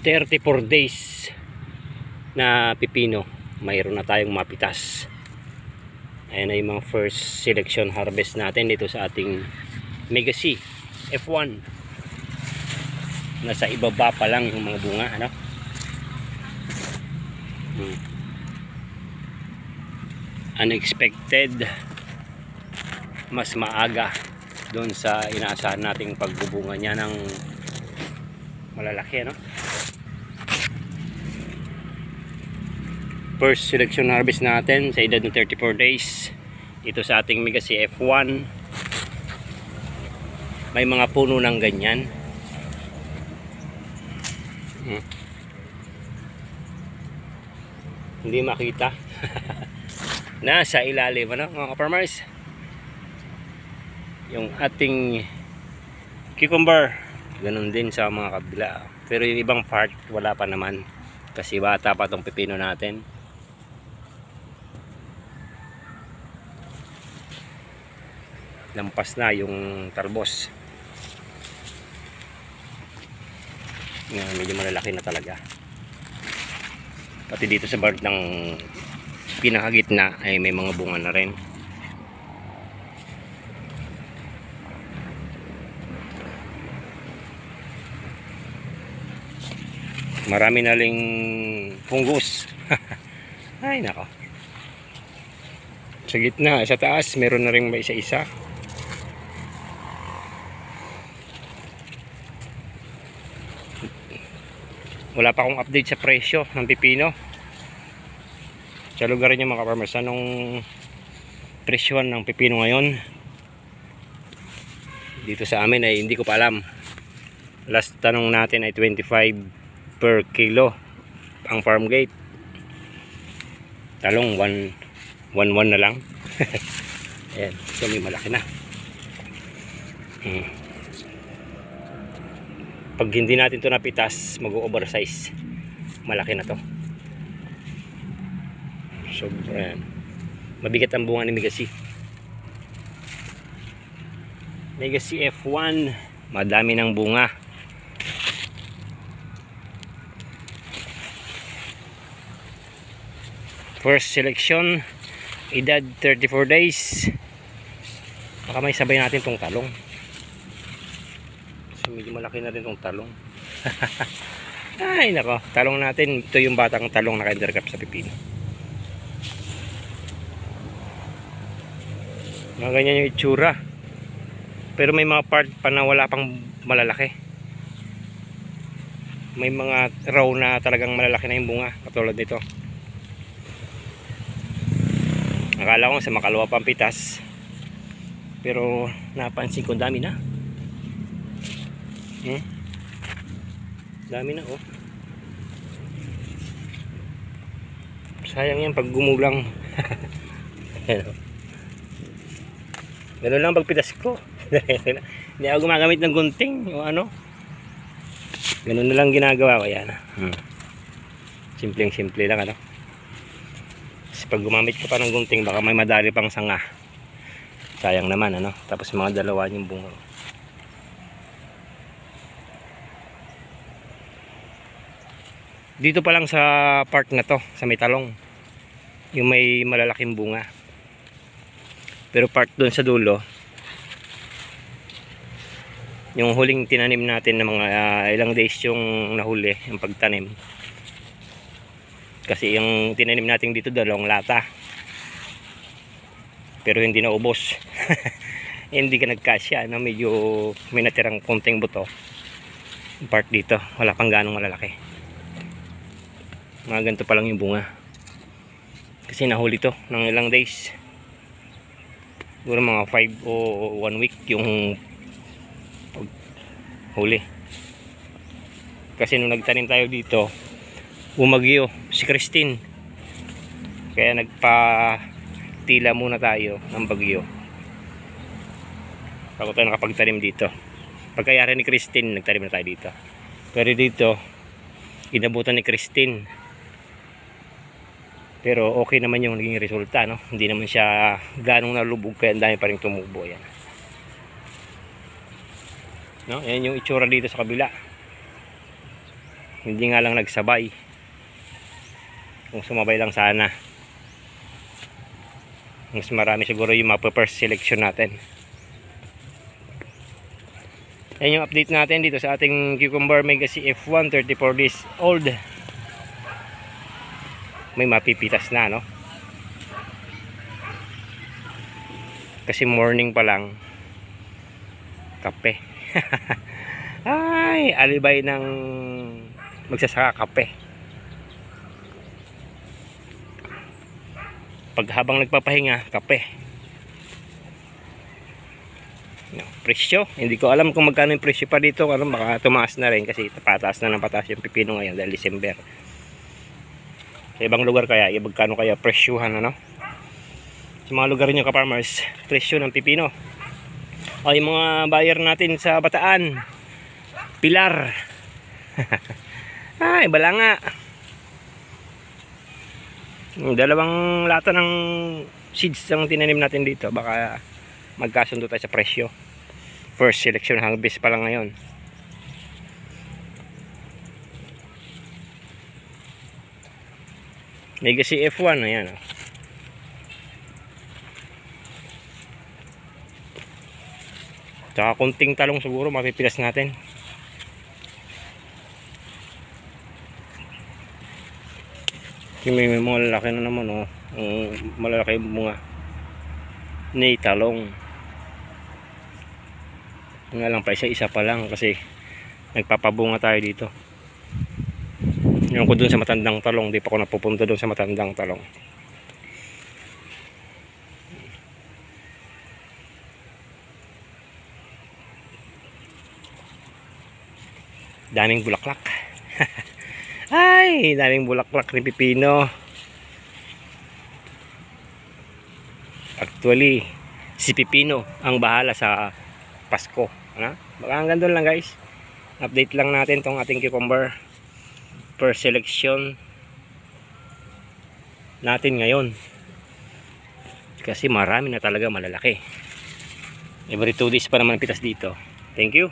34 days na pipino, mayroon na tayong mapitas. Ayan na yung mga first selection harvest natin dito sa ating Mega C F1. Nasa ibaba pa lang yung mga bunga, ano? Unexpected, mas maaga doon sa inaasahan nating pagbubunga niya ng malalaki, ano? First selection harvest natin sa edad ng 34 days ito sa ating Mega C F1. May mga puno ng ganyan. Hindi makita. Nasa ilalim, ano, mga farmers, yung ating cucumber. Ganun din sa mga kabila, pero yung ibang part wala pa naman kasi bata pa tong pipino natin. Lampas na yung talbos. Medyo malalaki na talaga. Pati dito sa part ng pinakagitna ay may mga bunga na rin. Marami na ring fungus. Ay nako. Sa gitna, sa taas meron na ring may isa-isa. Wala pa akong update sa presyo ng pipino sa lugar niyo, mga farmers. Anong presyon ng pipino ngayon dito sa amin ay hindi ko pa alam. Last tanong natin ay 25 per kilo ang farm gate. Talong 1.1 na lang. Ayan, so may malaki na. Pag hindi natin ito napitas, mag-oversize. Malaki na to. So, ayan. Mabigat ang bunga ni Mega C. Mega C F1, madami ng bunga. First selection, edad 34 days. Baka may sabay natin tong talong. So, medyo malaki na rin tong talong. Ay nako, talong natin. Ito yung batang talong na ka-intercrop sa pipino. Mga ganyan yung itsura. Pero may mga part pa na wala pang malalaki. May mga raw na talagang malalaki na yung bunga, katulad nito. Akala ko sa makalawa pang pitas, pero napansin ko dami na. Dami na, oh. Sayang yan pag gumulang. Ganun lang pagpitas ko. Hindi ako gumagamit ng gunting o ano. Ganun na lang ginagawa ko, yan. Simpleng-simple lang, ano. Kasi pag gumamit ka pa ng gunting, baka may madali pang sanga. Sayang naman, ano. Tapos mga dalawa yung bunga. Dito pa lang sa part na to, sa may talong, yung may malalaking bunga. Pero part doon sa dulo, yung huling tinanim natin na mga ilang days yung nahuli, yung pagtanim. Kasi yung tinanim natin dito, 2 lata. Pero hindi na ubos. Hindi ka nagkasya, no? Medyo may natirang konting buto. Yung part dito, wala pang ganong malalaki. Mga ganito pa lang yung bunga. Kasi nahuli to ng ilang days. Siguro mga 5 o 1 week yung huli. Kasi nung nagtanim tayo dito, bumagyo si Christine. Kaya nagpa-tila muna tayo ng bagyo bago tayo nakapagtanim dito. Pagkayari ni Christine, nagtanim na tayo dito. Pero dito, inabutan ni Christine. Pero okay naman yung naging resulta, no? Hindi naman siya ganong nalubog, kaya ang dami pa rin tumubo. Yan. No? Yan yung itsura dito sa kabila. hindi nga lang nagsabay. Kung sumabay lang sana, mas marami siguro yung mapa-first selection natin. Yan yung update natin dito sa ating Cucumber Megacy F1, 34 days old. May mapipitas na, no? Kasi morning pa lang, kape. Ay, alibay ng magsasaka, kape. Pag habang nagpapahinga, kape. Presyo, hindi ko alam kung magkano yung presyo pa dito. Baka tumaas na rin kasi pataas na ng pataas yung pipino ngayon dahil December. Sa ibang lugar kaya, magkano kaya presyuhan, ano? Sa mga lugar nyo ka-farmers, presyo ng pipino. O yung mga buyer natin sa Bataan, Pilar. Ay, bala nga. Dalawang lata ng seeds ang tinanim natin dito. Baka magkasundo tayo sa presyo. First selection harvest pa lang ngayon. Legacy F1, ayan. Tsaka kunting talong siguro mapipilas natin. May malalaki na naman, oh. Malalaki yung bunga ni talong. Nga lang pa, isa pa lang kasi nagpapabunga tayo dito. Yung ko dun sa matandang talong, di pa ako napupunta dun sa matandang talong. Daming bulaklak. Ay, daming bulaklak ni pipino. Actually, si pipino ang bahala sa Pasko. Baka hanggang doon lang, guys. Update lang natin tong ating cucumber per selection natin ngayon. Kasi marami na talaga malalaki. Every 2 days pa naman pitas dito. Thank you.